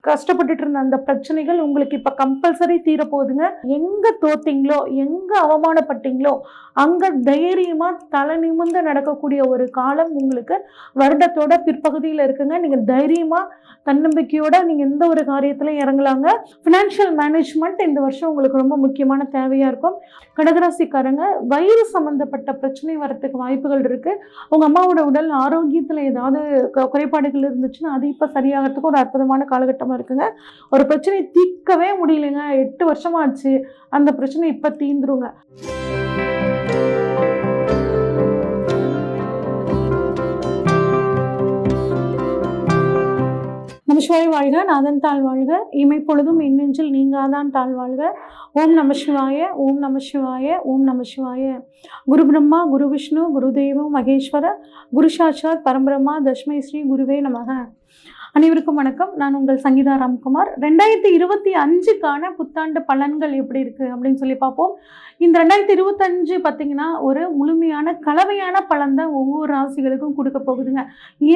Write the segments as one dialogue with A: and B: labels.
A: கஷ்டப்பட்டுட்டு இருந்த அந்த பிரச்சனைகள் உங்களுக்கு இப்ப கம்பல்சரி தீரப்போகுதுங்க. எங்க தோத்தீங்களோ, எங்க அவமானப்பட்டீங்களோ, அங்க தைரியமா தலை நிமிர்ந்து நடக்கக்கூடிய ஒரு காலம் உங்களுக்கு வருடத்தோட பிற்பகுதியில இருக்குங்க. நீங்க தைரியமா, தன்னம்பிக்கையோட நீங்க எந்த ஒரு காரியத்திலும் இறங்கலாங்க. ஃபினான்ஷியல் மேனேஜ்மெண்ட் இந்த வருஷம் உங்களுக்கு ரொம்ப முக்கியமான தேவையா இருக்கும். கடகராசிக்காரங்க வயிறு சம்பந்தப்பட்ட பிரச்சனை வரத்துக்கு வாய்ப்புகள் இருக்கு. உங்க அம்மாவோட உடல் ஆரோக்கியத்துல ஏதாவது குறைபாடுகள் இருந்துச்சுன்னா, அது இப்ப சரியாகறதுக்கு ஒரு அற்புதமான காலகட்டமா இருக்குங்க. ஒரு பிரச்சனைய தீர்க்கவே முடியலங்க. 8 வருஷமா ஆச்சு. அந்த பிரச்சனை இப்ப தீந்துருங்க. நமசிவாய வாழ்க, நாதன் தாழ் வாழ்க, இமைப்பொழுதும் எண்ணெஞ்சில் நீங்காதான் தாழ் வாழ்க. ஓம் நம சிவாய, ஓம் நம சிவாய, ஓம் நம சிவாய. குரு பிரம்மா, குரு விஷ்ணு, குரு தேவோ மகேஸ்வர, குரு சாட்சாத் பரம்பிரம்மா, தஸ்மை ஸ்ரீ குருவே நமக. அனைவருக்கும் வணக்கம். நான் உங்கள் சங்கீதா ராம்குமார். 2025க்கான புத்தாண்டு பலன்கள் எப்படி இருக்கு அப்படின்னு சொல்லி பார்ப்போம். இந்த 2025 பார்த்தீங்கன்னா ஒரு முழுமையான கலவையான பலன் தான் ஒவ்வொரு ராசிகளுக்கும் கொடுக்க போகுதுங்க.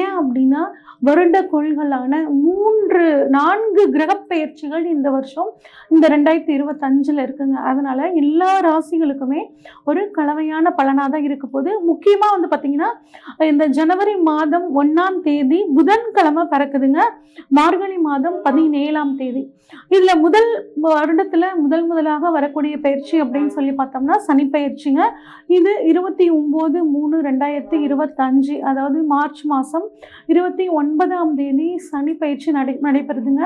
A: ஏன் அப்படின்னா வருட கோள்களான 4 கிரக பெயர்ச்சிகள் இந்த வருஷம் இந்த 2025ல் இருக்குங்க. அதனால எல்லா ராசிகளுக்குமே ஒரு கலவையான பலனாக தான் இருக்க போகுது. முக்கியமாக வந்து பார்த்தீங்கன்னா இந்த ஜனவரி மாதம் 1ஆம் தேதி புதன்கிழமை பிறக்குதுங்க. மார்கழி மாதம் 17ஆம் தேதி. இதுல வருடத்துல முதலாக வரக்கூடிய பயிற்சி அப்படின்னு சொல்லி பார்த்தோம்னா சனி பயிற்சிங்க. இது 29/3/2025 அதாவது மார்ச் மாதம் 29ஆம் தேதி சனி பயிற்சி நடைபெறுதுங்க.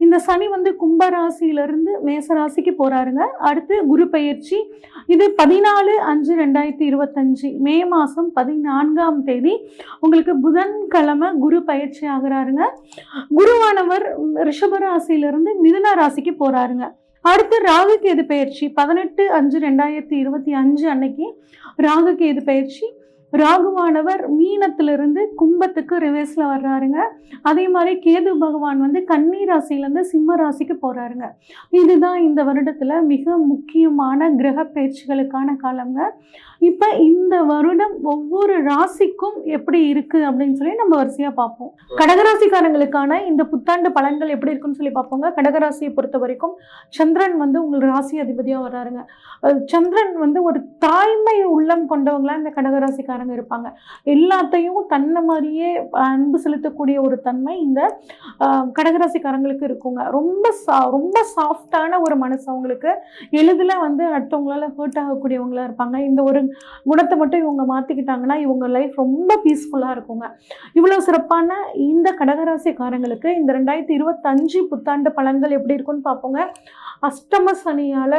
A: இந்த சனி வந்து கும்ப ராசியிலிருந்து மேச ராசிக்கு போறாருங்க. அடுத்து குரு பயிற்சி. இது 14/5/2025 மே மாதம் 14ஆம் தேதி உங்களுக்கு புதன்கிழமை குரு பயிற்சி ஆகிறாருங்க. குருவானவர் ரிஷப ராசியிலிருந்து மிதுன ராசிக்கு போறாருங்க. அடுத்து ராகுகேது பயிற்சி 18/5/2025 அன்னைக்கு ராகுகேது பயிற்சி. ராகுவானவர் மீனத்திலிருந்து கும்பத்துக்கு ரிவர்ஸ்ல வர்றாருங்க. அதே மாதிரி கேது பகவான் வந்து கன்னி ராசியிலேருந்து சிம்ம ராசிக்கு போறாருங்க. இதுதான் இந்த வருடத்துல மிக முக்கியமான கிரக பயிற்சிகளுக்கான காலங்க. இப்ப இந்த வருடம் ஒவ்வொரு ராசிக்கும் எப்படி இருக்கு அப்படின்னு சொல்லி நம்ம வரிசையா பார்ப்போம். கடகராசிக்காரங்களுக்கான இந்த புத்தாண்டு பலன்கள் எப்படி இருக்குன்னு சொல்லி பார்ப்போங்க. கடகராசியை பொறுத்த வரைக்கும் சந்திரன் வந்து உங்கள் ராசி அதிபதியா வர்றாருங்க. சந்திரன் வந்து ஒரு தாய்மை உள்ளம் கொண்டவங்களா இந்த கடகராசிக்காரங்க இருப்பாங்க. எல்லாத்தையும் தன்னை மாதிரியே அன்பு செலுத்தக்கூடிய ஒரு தன்மை இந்த கடகராசிக்காரங்களுக்கு இருக்குங்க. ரொம்ப சாஃப்டான ஒரு மனசு அவங்களுக்கு. எளிதில் வந்து அடுத்தவங்களால ஹர்ட் ஆகக்கூடியவங்களா இருப்பாங்க. இந்த ஒரு குணத்தை மட்டும் இவங்க மாற்றிக்கிட்டாங்கன்னா இவங்க லைஃப் ரொம்ப பீஸ்ஃபுல்லாக இருக்குங்க. இவ்வளோ சிறப்பான இந்த கடகராசிக்காரங்களுக்கு இந்த 2025 புத்தாண்டு பலன்கள் எப்படி இருக்குன்னு பார்ப்போங்க. அஷ்டம சனியால்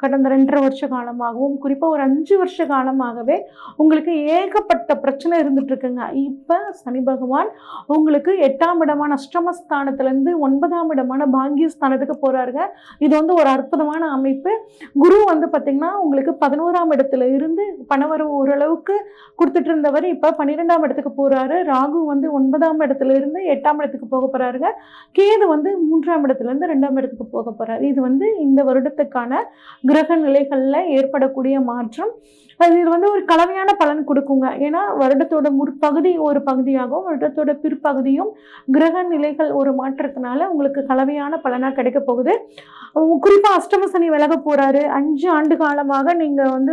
A: கடந்த 2.5 வருஷ காலமாகவும் குறிப்பாக ஒரு 5 வருஷ காலமாகவே உங்களுக்கு ஏகப்பட்ட பிரச்சனை இருந்துட்டு இருக்குங்க. இப்போ சனி பகவான் உங்களுக்கு 8ஆம் இடமான அஷ்டமஸ்தானத்திலேருந்து 9ஆம் இடமான பாக்கியஸ்தானத்துக்கு போகிறாருங்க. இது வந்து ஒரு அற்புதமான அமைப்பு. குரு வந்து பார்த்திங்கன்னா உங்களுக்கு 11ஆம் இடத்துல இருந்து பணவரவு ஓரளவுக்கு கொடுத்துட்டு இருந்தவர் இப்போ 12ஆம் இடத்துக்கு போகிறாரு. ராகு வந்து 9ஆம் இடத்துல இருந்து 8ஆம் இடத்துக்கு போக போகிறாருங்க. கேது வந்து 3ஆம் இடத்துலேருந்து 2ஆம் இடத்துக்கு போக போகிறாரு. இது வந்து இந்த வருடத்துக்கான கிரக நிலைகளில் ஏற்படக்கூடிய மாற்றம். இது வந்து ஒரு கலவையான பலன் கொடுக்குங்க. ஏன்னா வருடத்தோட முற்பகுதி ஒரு பகுதியாகவும் வருடத்தோட பிற்பகுதியும் கிரக நிலைகள் ஒரு மாற்றத்தினால உங்களுக்கு கலவையான பலனாக கிடைக்க போகுது. குறிப்பாக அஷ்டம சனி விலக போறாரு. 5 ஆண்டு காலமாக நீங்க வந்து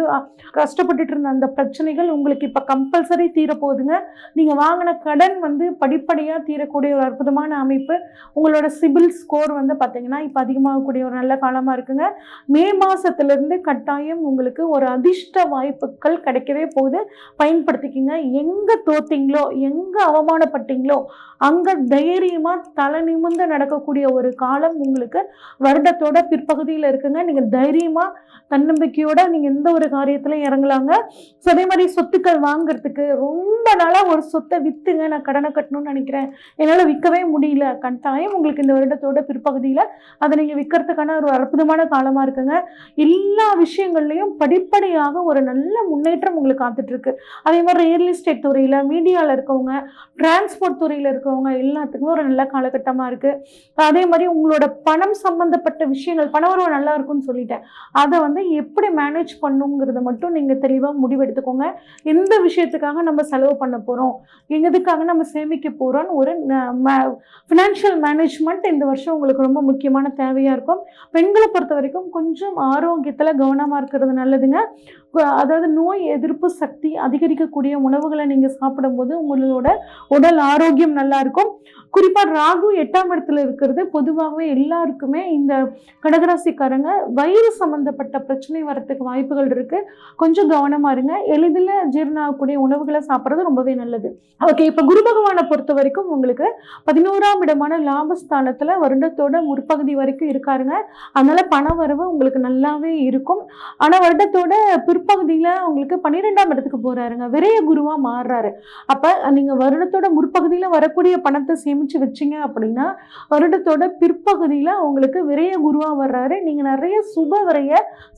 A: கஷ்டப்பட்டுட்டு இருந்த அந்த பிரச்சனைகள் உங்களுக்கு இப்ப கம்பல்சரி தீரப்போகுதுங்க. நீங்க வாங்கின கடன் வந்து படிப்படியாக தீரக்கூடிய ஒரு அற்புதமான அமைப்பு. உங்களோட சிபில் ஸ்கோர் வந்து பார்த்தீங்கன்னா இப்போ அதிகமாகக்கூடிய ஒரு நல்ல காலமாக இருக்குங்க. மே மாதத்துலேருந்து கட்டாயம் உங்களுக்கு ஒரு அதிர்ஷ்ட வாய்ப்புகள் கிடைக்கவே போகுது. பயன்படுத்திக்கிங்க. எங்கே தோத்தீங்களோ, எங்கே அவமானப்பட்டீங்களோ அங்கே தைரியமாக தலை நிமிர்ந்து நடக்கக்கூடிய ஒரு காலம் உங்களுக்கு வருடத்தோட பிற்பகுதியில் இருக்குங்க. நீங்கள் தைரியமாக தன்னம்பிக்கையோட நீங்கள் எந்த ஒரு காரியத்திலும் இறங்கலாங்க. ஸோ அதே மாதிரி சொத்துக்கள் வாங்குறதுக்கு ரொம்ப நாளாக ஒரு சொத்தை விற்றுங்க, நான் கடனை கட்டணும்னு நினைக்கிறேன், என்னால் விற்கவே முடியல, கட்டாயம் உங்களுக்கு இந்த வருடத்தோட பிற்பகுதியில் அதை நீங்கள் விற்கிறதுக்கான ஒரு அற்புதமான காலமாக இருக்குங்க. எல்லா விஷயங்கள்லையும் படிப்படியாக ஒரு நல்ல முன்னேற்றம் உங்களுக்கு காத்துட்ருக்கு. இருக்கு. அதே மாதிரி ரியல் எஸ்டேட் துறையில, மீடியால இருக்கவங்க, டிரான்ஸ்போர்ட் துறையில இருக்கவங்க எல்லாத்துக்குமே ஒரு நல்ல காலகட்டமா இருக்கு. அதே மாதிரி உங்களோட பணம் சம்பந்தப்பட்ட விஷயங்கள், பணவரவு நல்லா இருக்கும்னு சொல்லிட்டேன். அதை வந்து எப்படி மேனேஜ் பண்ணுங்கிறத மட்டும் நீங்க தெளிவா முடிவெடுத்துக்கோங்க. எந்த விஷயத்துக்காக நம்ம செலவு பண்ண போறோம், எதுக்காக நம்ம சேமிக்க போறோம்னு ஒரு ஃபினான்ஷியல் மேனேஜ்மெண்ட் இந்த வருஷம் உங்களுக்கு ரொம்ப முக்கியமான தேவையா இருக்கும். பெண்களை பொறுத்த வரைக்கும் கொஞ்சம் ஆரோக்கியத்துல கவனமா இருக்கிறது நல்லதுங்க. அதாவது நோய் எதிர்ப்பு சக்தி அதிகரிக்கக்கூடிய உணவுகளை நீங்க சாப்பிடும்போது உங்களோட உடல் ஆரோக்கியம் நல்லா இருக்கும். குறிப்பா ராகு 8ஆம் இடத்துல இருக்கிறது பொதுவாகவே எல்லாருக்குமே இந்த கடகராசிக்காரங்க வயிறு சம்பந்தப்பட்ட பிரச்சனை வரத்துக்கு வாய்ப்புகள் இருக்கு. கொஞ்சம் கவனமா இருங்க. எளிதில் ஜீரணம் ஆகக்கூடிய உணவுகளை சாப்பிட்றது ரொம்பவே நல்லது. ஓகே, இப்ப குரு பகவானை பொறுத்த வரைக்கும் உங்களுக்கு 11ஆம் இடமான லாபஸ்தானத்துல வருடத்தோட முற்பகுதி வரைக்கும் இருக்காருங்க. அதனால பண வரவு உங்களுக்கு நல்லாவே இருக்கும். ஆனா வருடத்தோட பிற்பகுதியில உங்களுக்கு 12ஆம் இடத்துக்கு போறாருங்க. விரைய குருவா மாறுறாரு. அப்ப நீங்க வருடத்தோட முற்பகுதியில வரக்கூடிய பணத்தை சேமிச்சு வச்சீங்க அப்படின்னா வருடத்தோட பிற்பகுதியில உங்களுக்கு விரைய குருவா வர்றாரு. நீங்க நிறைய சுப விரைய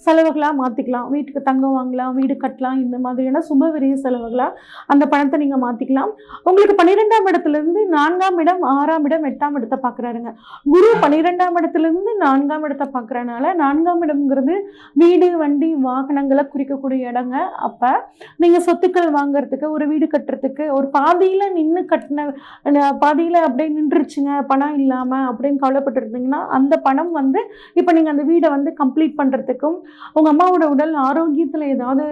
A: செலவுகளா மாத்திக்கலாம். வீட்டுக்கு தங்கம் வாங்கலாம், வீடு கட்டலாம், இந்த மாதிரியான சுப விரைய செலவுகளா அந்த பணத்தை நீங்க மாத்திக்கலாம். உங்களுக்கு 12ஆம் இடத்துல இருந்து 4ஆம் இடம், 6ஆம் இடம், 8ஆம் இடத்தை பாக்குறாருங்க. குரு 12ஆம் இடத்துல இருந்து 4ஆம் இடத்தை பாக்குறதுனால 4ஆம் இடம்ங்கிறது வீடு, வண்டி, வாகனங்களை குறிக்கக்கூடிய இடங்க. அப்ப நீங்க சொத்துக்கள் வாங்குறதுக்கு, ஒரு வீடு கட்டுறதுக்கு, ஒரு பாதியில நின்று கட்டின பாதியில அப்படியே நின்றுச்சுங்க பணம் இல்லாம அப்படின்னு கவலைப்பட்டு இருந்தீங்கன்னா அந்த பணம் வந்து இப்ப நீங்க அந்த வீடை வந்து கம்ப்ளீட் பண்றதுக்கும், உங்க அம்மாவோட உடல் ஆரோக்கியத்துல ஏதாவது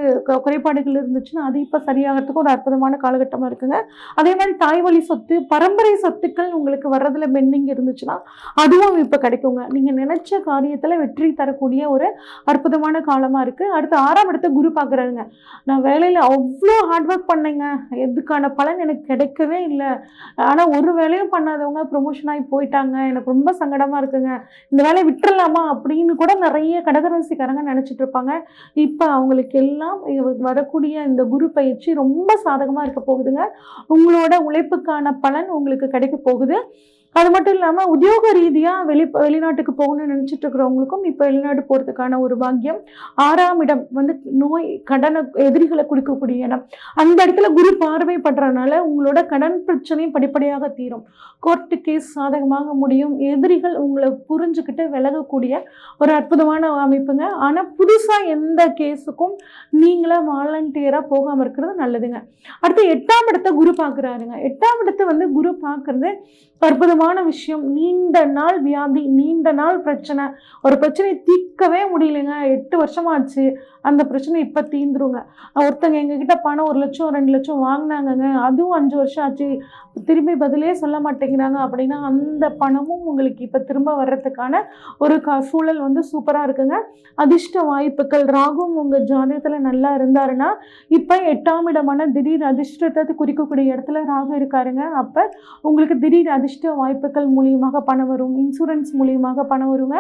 A: குறைபாடுகள் இருந்துச்சுன்னா அது இப்ப சரியாகிறதுக்கு ஒரு அற்புதமான காலகட்டமா இருக்குங்க. அதே மாதிரி தாய் வழி சொத்து, பரம்பரை சொத்துக்கள் உங்களுக்கு வர்றதுல பெண்டிங் இருந்துச்சுன்னா அதுவும் இப்ப கிடைக்குங்க. நீங்க நினைச்ச காரியத்துல வெற்றி தரக்கூடிய ஒரு அற்புதமான காலமா இருக்கு. அடுத்து 6ஆம் இடத்தை குரு பாக்குறாருங்க. நான் வேலையில அவ்வளோ ஹார்ட் ஒர்க் பண்ணேங்க, எதுக்கான பலன் எனக்கு கிடைக்கவே இல்லை. ஆனா ஒரு வேலையும் பண்ணாதவங்க ப்ரொமோஷன் ஆகி போயிட்டாங்க, எனக்கு ரொம்ப சங்கடமா இருக்குங்க, இந்த வேலையை விட்டுறலாமா அப்படின்னு கூட நிறைய கடகராசிக்காரங்க நினைச்சிட்டு இருப்பாங்க. இப்ப அவங்களுக்கு எல்லாம் வரக்கூடிய இந்த குரு பயிற்சி ரொம்ப சாதகமா இருக்க போகுதுங்க. உங்களோட உழைப்புக்கான பலன் உங்களுக்கு கிடைக்க போகுது. அது மட்டும் இல்லாம உத்தியோக ரீதியா வெளிநாட்டுக்கு போகணும்னு நினைச்சிட்டு இருக்கிறவங்களுக்கும் இப்ப வெளிநாடு போறதுக்கான ஒரு பாக்கியம். 6ஆம் இடம் வந்து நோய், கடனை, எதிரிகளை குறிக்கக்கூடிய இடம். அந்த இடத்துல குரு பார்வை பண்றதுனால உங்களோட கடன் பிரச்சனையும் படிப்படியாக தீரும். கோர்ட்டு கேஸ் சாதகமாக முடியும். எதிரிகள் உங்களை புரிஞ்சுக்கிட்டு விலகக்கூடிய ஒரு அற்புதமான அமைப்புங்க. ஆனா புதுசா எந்த கேஸுக்கும் நீங்களா வாலண்டியரா போகாம இருக்கிறது நல்லதுங்க. அடுத்து 8ஆம் இடத்தை குரு பாக்குறாருங்க. 8ஆம் இடத்தை வந்து குரு பாக்குறது அற்புதமான விஷயம். நீண்ட நாள் வியாதி, நீண்ட நாள் பிரச்சனை, ஒரு பிரச்சனை தீர்க்கவே முடியலைங்க, 8 வருஷமா ஆச்சு, அந்த பிரச்சனை இப்ப தீந்துருங்க. ஒருத்தங்க எங்ககிட்ட பணம் 1 லட்சம் 2 லட்சம் வாங்கினாங்கங்க, அதுவும் 5 வருஷம் ஆச்சு, திரும்பி பதிலே சொல்ல மாட்டேங்கிறாங்க அப்படின்னா அந்த பணமும் உங்களுக்கு இப்ப திரும்ப வர்றதுக்கான ஒரு சூழல் வந்து சூப்பரா இருக்குங்க. அதிர்ஷ்ட வாய்ப்புகள் ராகும் உங்க ஜாதகத்துல நல்லா இருந்தாருன்னா இப்ப 8ஆம் இடமான திடீர் அதிர்ஷ்டத்தை குறிக்கக்கூடிய இடத்துல ராகு இருக்காருங்க. அப்ப உங்களுக்கு திடீர் அதிர்ஷ்ட வாய்ப்புகள் மூலியமாக பணம் வரும். இன்சூரன்ஸ் மூலியமாக பணம் வருங்க.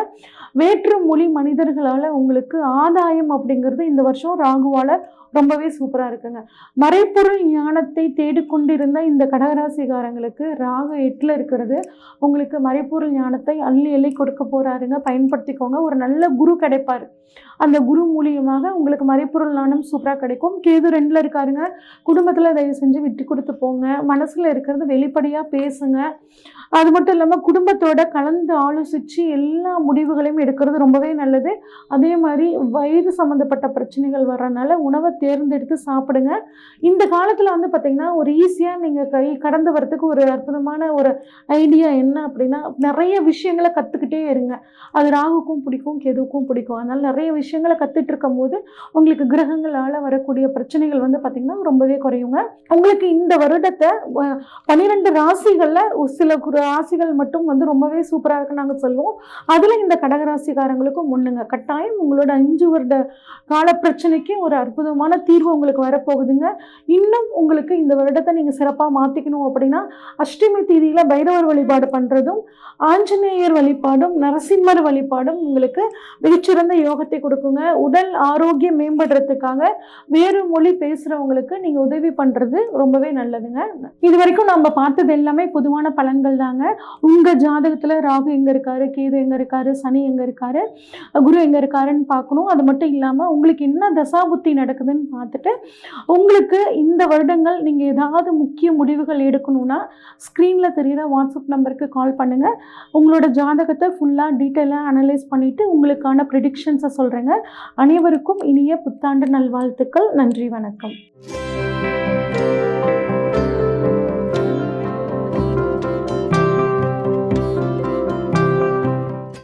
A: வேற்று மொழி மனிதர்களால உங்களுக்கு ஆதாயம் அப்படிங்கிறது இந்த வருஷம் ராகுவால ரொம்பவே சூப்பரா இருக்குங்க. மறைப்பொருள் ஞானத்தை தேடிக்கொண்டிருந்த இந்த கடகராசிகாரங்களுக்கு ராகு 8ல இருக்கிறது உங்களுக்கு மறைப்பொருள் ஞானத்தை அள்ளி அள்ளி கொடுக்க போறாருங்க. பயன்படுத்திக்கோங்க. ஒரு நல்ல குரு கிடைப்பாரு. அந்த குரு மூலியமாக உங்களுக்கு மறைப்பொருள் ஞானம் சூப்பரா கிடைக்கும். கேது 2ல இருக்காருங்க. குடும்பத்துல தயவு செஞ்சு விட்டு கொடுத்து போங்க. மனசுல இருக்கிறது வெளிப்படையா பேசுங்க. அது மட்டும் இல்லாம குடும்பத்தோட கலந்து ஆலோசிச்சு எல்லா முடிவுகளையும் எடுக்கிறது ரொம்பவே நல்லது. அதே மாதிரி வயிறு சம்பந்தப்பட்ட பிரச்சனைகள் வர்றதுனால உணவை தேர்ந்தெடுத்து சாப்பிடுங்க. இந்த காலத்துல வந்து பாத்தீங்கன்னா ஒரு ஈஸியா நீங்க கடந்து வரதுக்கு ஒரு அற்புதமான ஒரு ஐடியா என்ன அப்படின்னா நிறைய விஷயங்களை கத்துக்கிட்டே இருங்க. அது ராகுக்கும் பிடிக்கும், கேதுவுக்கும் பிடிக்கும். அதனால நிறைய விஷயங்களை கத்துட்டு இருக்கும் போது உங்களுக்கு கிரகங்களால வரக்கூடிய பிரச்சனைகள் வந்து பாத்தீங்கன்னா ரொம்பவே குறையுங்க. உங்களுக்கு இந்த வருடத்தை 12 ராசிகள்ல சில ராசிகள் மட்டும் வந்து ரொம்பவே சூப்பரா இருக்குன்னு நாங்க சொல்லுவோம். அதுல இந்த கடகராசிக்காரங்களுக்கும் ஒண்ணுங்க. கட்டாயம் உங்களோட 5 வருட கால பிரச்சனைக்கு ஒரு அற்புதமான தீர்வு உங்களுக்கு வரப்போகுதுங்க. இன்னும் உங்களுக்கு இந்த வருடத்தை நீங்க சிறப்பா மாத்திக்கணும் அப்படின்னா அஷ்டமி தேதியில பைரவர் வழிபாடு பண்றதும், ஆஞ்சநேயர் வழிபாடும், நரசிம்மர் வழிபாடும் உங்களுக்கு மிகச்சிறந்த யோகத்தை கொடுக்குங்க. உடல் ஆரோக்கியம் மேம்படுறதுக்காக வேறு மொழி பேசுறவங்களுக்கு நீங்க உதவி பண்றது ரொம்பவே நல்லதுங்க. இது வரைக்கும் நம்ம பார்த்தது எல்லாமே பொதுவான பலன்கள் தாங்க. சொல்கிறாங்க. உங்கள் ஜாதகத்தில் ராகு எங்கே இருக்காரு, கேது எங்கே இருக்காரு, சனி எங்கே இருக்காரு, குரு எங்கே இருக்காருன்னு பார்க்கணும். அது மட்டும் இல்லாமல் உங்களுக்கு என்ன தசாபுத்தி நடக்குதுன்னு பார்த்துட்டு உங்களுக்கு இந்த வருடங்கள் நீங்கள் ஏதாவது முக்கிய முடிவுகள் எடுக்கணும்னா ஸ்க்ரீனில் தெரிகிற வாட்ஸ்அப் நம்பருக்கு கால் பண்ணுங்கள். உங்களோட ஜாதகத்தை ஃபுல்லாக டீட்டெயிலாக அனலைஸ் பண்ணிவிட்டு உங்களுக்கான ப்ரிடிக்ஷன்ஸை சொல்கிறேங்க. அனைவருக்கும் இனிய புத்தாண்டு நல்வாழ்த்துக்கள். நன்றி, வணக்கம்.